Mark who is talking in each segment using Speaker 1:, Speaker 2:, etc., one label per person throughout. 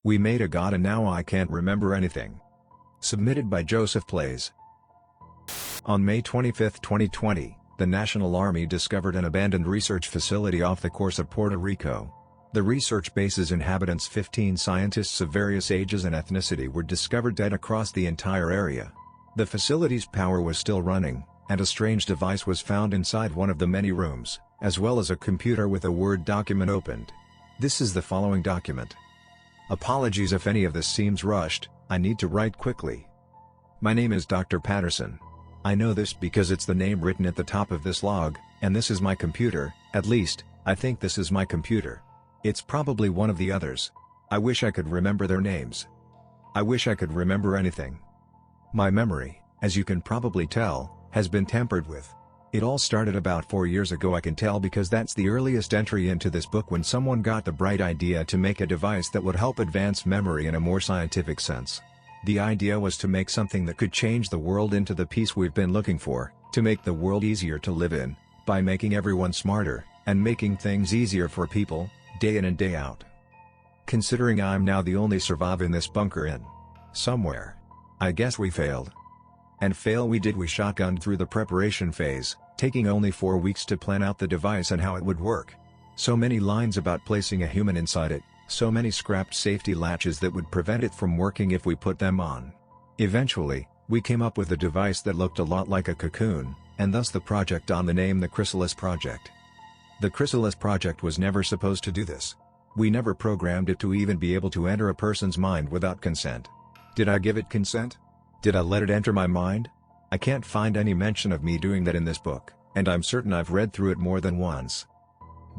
Speaker 1: We made a god and now I can't remember anything. Submitted by Joseph Plays. On May 25, 2020, the National Army discovered an abandoned research facility off the coast of Puerto Rico. The research base's inhabitants, 15 scientists of various ages and ethnicity, were discovered dead across the entire area. The facility's power was still running, and a strange device was found inside one of the many rooms, as well as a computer with a Word document opened. This is the following document. Apologies if any of this seems rushed, I need to write quickly. My name is Dr. Patterson. I know this because it's the name written at the top of this log, and this is my computer, at least, I think this is my computer. It's probably one of the others. I wish I could remember their names. I wish I could remember anything. My memory, as you can probably tell, has been tampered with. It all started about 4 years ago. I can tell because that's the earliest entry into this book, when someone got the bright idea to make a device that would help advance memory in a more scientific sense. The idea was to make something that could change the world into the peace we've been looking for, to make the world easier to live in, by making everyone smarter, and making things easier for people, day in and day out. Considering I'm now the only survivor in this bunker in somewhere, I guess we failed. And fail we did. We shotgunned through the preparation phase, taking only 4 weeks to plan out the device and how it would work. So many lines about placing a human inside it, so many scrapped safety latches that would prevent it from working if we put them on. Eventually, we came up with a device that looked a lot like a cocoon, and thus the project on the name the Chrysalis Project. The Chrysalis Project was never supposed to do this. We never programmed it to even be able to enter a person's mind without consent. Did I give it consent? Did I let it enter my mind? I can't find any mention of me doing that in this book, and I'm certain I've read through it more than once.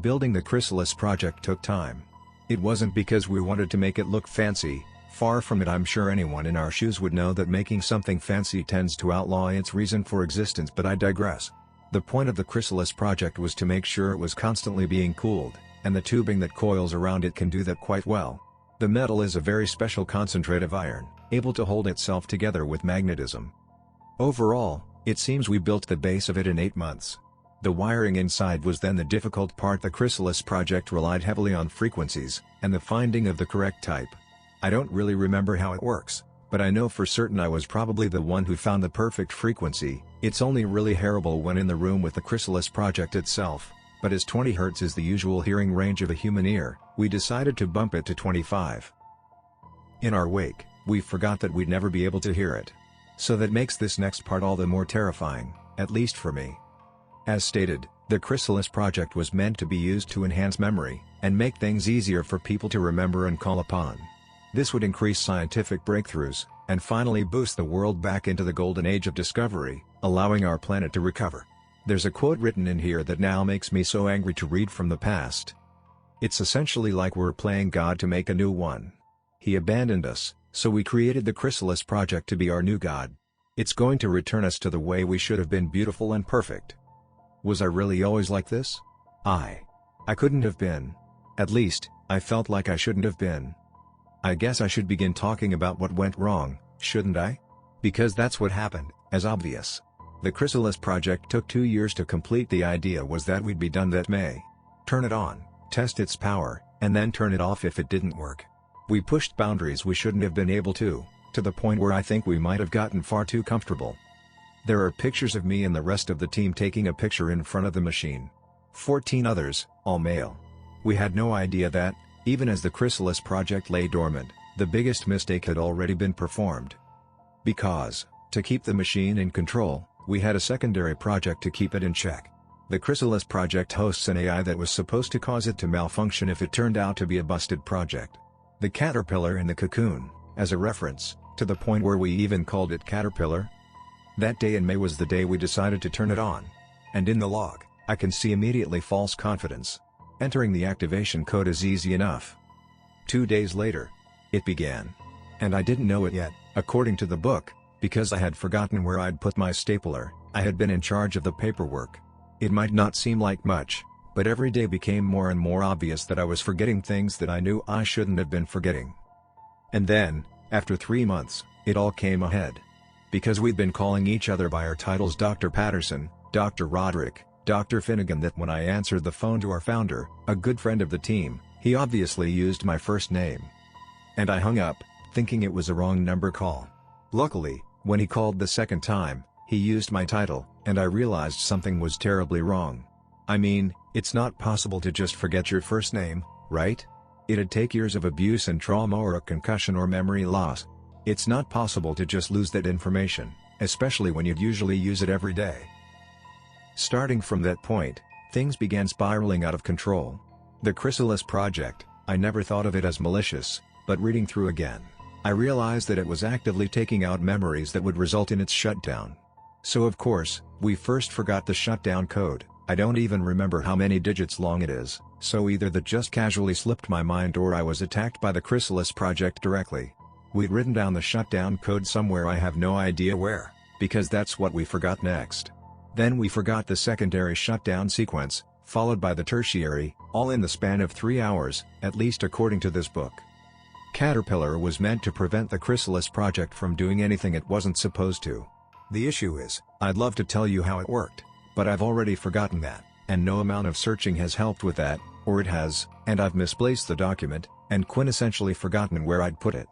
Speaker 1: Building the Chrysalis Project took time. It wasn't because we wanted to make it look fancy, far from it. I'm sure anyone in our shoes would know that making something fancy tends to outlaw its reason for existence, but I digress. The point of the Chrysalis Project was to make sure it was constantly being cooled, and the tubing that coils around it can do that quite well. The metal is a very special concentrate of iron, able to hold itself together with magnetism. Overall, it seems we built the base of it in 8 months. The wiring inside was then the difficult part. The Chrysalis Project relied heavily on frequencies, and the finding of the correct type. I don't really remember how it works, but I know for certain I was probably the one who found the perfect frequency. It's only really hearable when in the room with the Chrysalis Project itself, but as 20 Hz is the usual hearing range of a human ear, we decided to bump it to 25. In our wake, we forgot that we'd never be able to hear it. So that makes this next part all the more terrifying, at least for me. As stated, the Chrysalis Project was meant to be used to enhance memory, and make things easier for people to remember and call upon. This would increase scientific breakthroughs, and finally boost the world back into the golden age of discovery, allowing our planet to recover. There's a quote written in here that now makes me so angry to read from the past. It's essentially like we're playing God to make a new one. He abandoned us, so we created the Chrysalis Project to be our new God. It's going to return us to the way we should have been, beautiful and perfect. Was I really always like this? I couldn't have been. At least, I felt like I shouldn't have been. I guess I should begin talking about what went wrong, shouldn't I? Because that's what happened, as obvious. The Chrysalis Project took 2 years to complete. The idea was that we'd be done that May. Turn it on, test its power, and then turn it off if it didn't work. We pushed boundaries we shouldn't have been able to the point where I think we might have gotten far too comfortable. There are pictures of me and the rest of the team taking a picture in front of the machine. 14 others, all male. We had no idea that, even as the Chrysalis Project lay dormant, the biggest mistake had already been performed. Because, to keep the machine in control, we had a secondary project to keep it in check. The Chrysalis Project hosts an AI that was supposed to cause it to malfunction if it turned out to be a busted project. The caterpillar in the cocoon, as a reference, to the point where we even called it Caterpillar. That day in May was the day we decided to turn it on. And in the log, I can see immediately false confidence. Entering the activation code is easy enough. 2 days later, it began. And I didn't know it yet, according to the book, because I had forgotten where I'd put my stapler. I had been in charge of the paperwork. It might not seem like much, but every day became more and more obvious that I was forgetting things that I knew I shouldn't have been forgetting. And then, after 3 months, it all came ahead. Because we'd been calling each other by our titles, Dr. Patterson, Dr. Roderick, Dr. Finnegan, that when I answered the phone to our founder, a good friend of the team, he obviously used my first name. and I hung up, thinking it was a wrong number call. Luckily, when he called the second time, he used my title, and I realized something was terribly wrong. I mean, it's not possible to just forget your first name, right? It'd take years of abuse and trauma or a concussion or memory loss. It's not possible to just lose that information, especially when you'd usually use it every day. Starting from that point, things began spiraling out of control. The Chrysalis Project, I never thought of it as malicious, but reading through again, I realized that it was actively taking out memories that would result in its shutdown. So of course, we first forgot the shutdown code. I don't even remember how many digits long it is, so either that just casually slipped my mind or I was attacked by the Chrysalis Project directly. We'd written down the shutdown code somewhere, I have no idea where, because that's what we forgot next. Then we forgot the secondary shutdown sequence, followed by the tertiary, all in the span of 3 hours, at least according to this book. Caterpillar was meant to prevent the Chrysalis Project from doing anything it wasn't supposed to. The issue is, I'd love to tell you how it worked, but I've already forgotten that, and no amount of searching has helped with that, or it has, and I've misplaced the document, and quintessentially forgotten where I'd put it.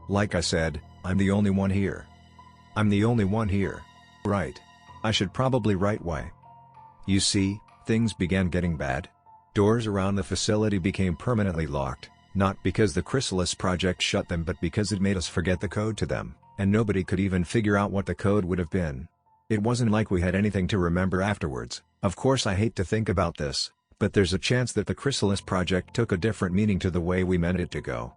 Speaker 1: Like I said, I'm the only one here. I'm the only one here. Right. I should probably write why. You see, things began getting bad. Doors around the facility became permanently locked, not because the Chrysalis Project shut them but because it made us forget the code to them, and nobody could even figure out what the code would have been. It wasn't like we had anything to remember afterwards. Of course, I hate to think about this, but there's a chance that the Chrysalis Project took a different meaning to the way we meant it to go.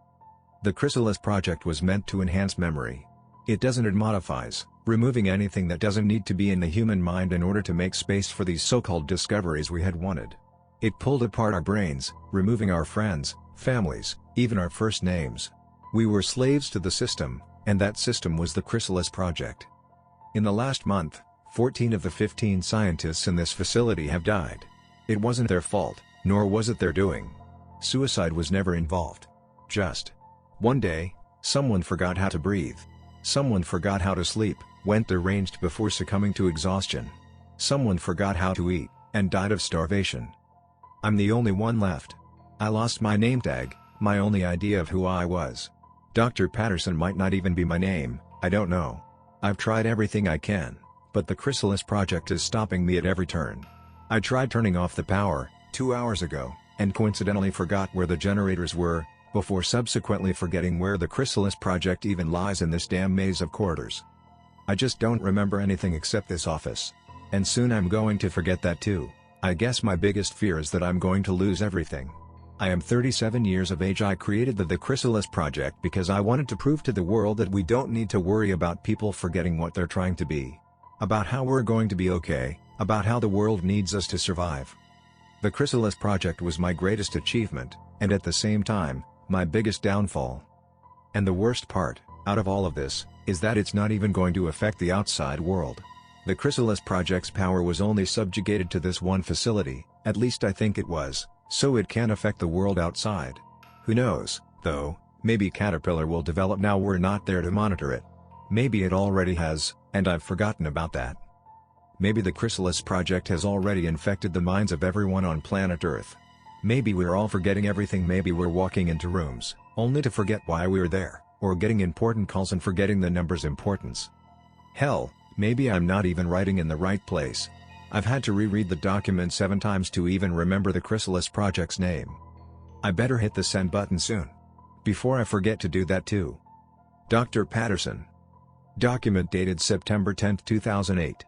Speaker 1: The Chrysalis Project was meant to enhance memory. It doesn't, it modifies, removing anything that doesn't need to be in the human mind in order to make space for these so-called discoveries we had wanted. It pulled apart our brains, removing our friends, families, even our first names. We were slaves to the system, and that system was the Chrysalis Project. In the last month, 14 of the 15 scientists in this facility have died. It wasn't their fault, nor was it their doing. Suicide was never involved. Just one day, someone forgot how to breathe. Someone forgot how to sleep, went deranged before succumbing to exhaustion. Someone forgot how to eat, and died of starvation. I'm the only one left. I lost my name tag, my only idea of who I was. Dr. Patterson might not even be my name, I don't know. I've tried everything I can, but the Chrysalis Project is stopping me at every turn. I tried turning off the power, 2 hours ago, and coincidentally forgot where the generators were, before subsequently forgetting where the Chrysalis Project even lies in this damn maze of corridors. I just don't remember anything except this office. And soon I'm going to forget that too. I guess my biggest fear is that I'm going to lose everything. I am 37 years of age. I created the Chrysalis Project because I wanted to prove to the world that we don't need to worry about people forgetting what they're trying to be. About how we're going to be okay, about how the world needs us to survive. The Chrysalis Project was my greatest achievement, and at the same time, my biggest downfall. And the worst part, out of all of this, is that it's not even going to affect the outside world. The Chrysalis Project's power was only subjugated to this one facility, at least I think it was, so it can't affect the world outside. Who knows, though, maybe Caterpillar will develop now we're not there to monitor it. Maybe it already has, and I've forgotten about that. Maybe the Chrysalis Project has already infected the minds of everyone on planet Earth. Maybe we're all forgetting everything. Maybe we're walking into rooms, only to forget why we're there, or getting important calls and forgetting the number's importance. Hell, maybe I'm not even writing in the right place. I've had to reread the document 7 times to even remember the Chrysalis Project's name. I better hit the send button soon. Before I forget to do that too. Dr. Patterson. Document dated September 10, 2008.